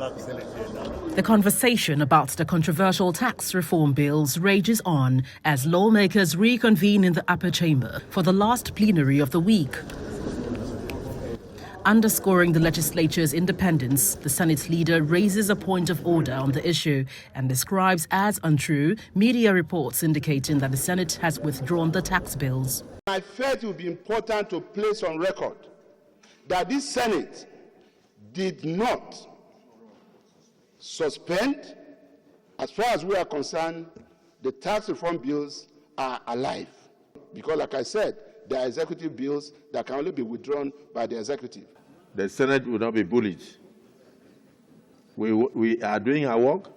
The conversation about the controversial tax reform bills rages on as lawmakers reconvene in the upper chamber for the last plenary of the week. Underscoring the legislature's independence, the Senate leader raises a point of order on the issue and describes as untrue media reports indicating that the Senate has withdrawn the tax bills. I felt it would be important to place on record that this Senate did not suspend. As far as we are concerned, the tax reform bills are alive. Because, like I said, there are executive bills that can only be withdrawn by the executive. The Senate will not be bullied. We are doing our work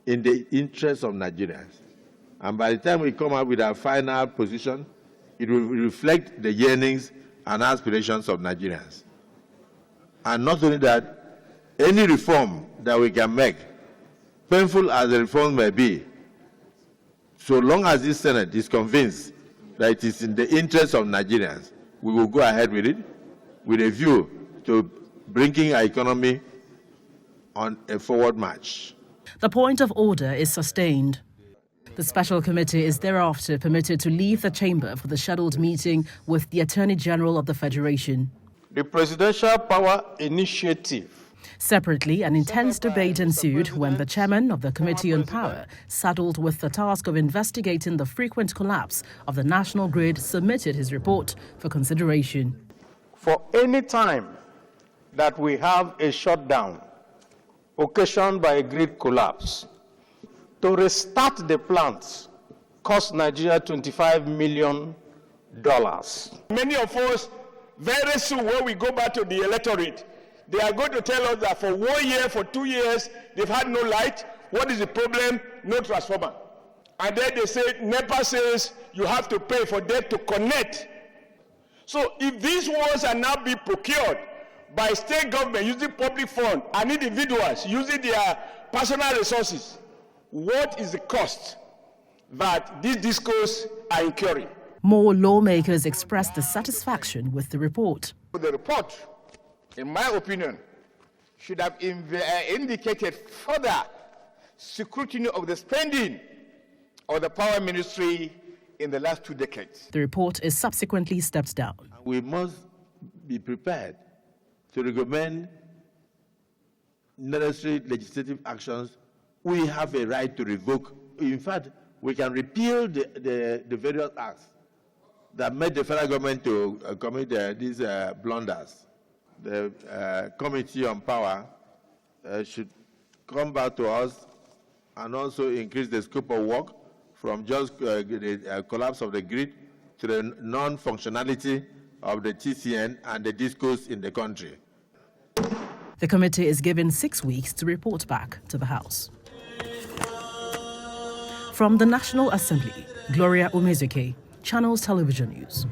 in the interest of Nigerians. And by the time we come up with our final position, it will reflect the yearnings and aspirations of Nigerians. And not only that, any reform that we can make, painful as the reform may be, so long as this Senate is convinced that it is in the interest of Nigerians, we will go ahead with it with a view to bringing our economy on a forward march. The point of order is sustained. The special committee is thereafter permitted to leave the chamber for the scheduled meeting with the Attorney General of the Federation. The Presidential Power Initiative. Separately, an intense debate ensued when the chairman of the Committee on Power, saddled with the task of investigating the frequent collapse of the national grid, submitted his report for consideration. For any time that we have a shutdown occasioned by a grid collapse, to restart the plants cost Nigeria $25 million. Many of us, very soon when we go back to the electorate, they are going to tell us that for 1 year, for 2 years, they've had no light. What is the problem? No transformer. And then they say, NEPA says you have to pay for them to connect. So if these ones are now being procured by state government using public funds and individuals using their personal resources, what is the cost that these discos are incurring? More lawmakers expressed dissatisfaction with the report. The report, in my opinion, should have indicated further scrutiny of the spending of the Power Ministry in the last 2 decades. The report is subsequently stepped down. We must be prepared to recommend necessary legislative actions. We have a right to revoke. In fact, we can repeal the various acts that made the federal government to commit these blunders. The Committee on Power should come back to us and also increase the scope of work from just the collapse of the grid to the non-functionality of the TCN and the discourse in the country. The committee is given 6 weeks to report back to the House. From the National Assembly, Gloria Umezuke, Channels Television News.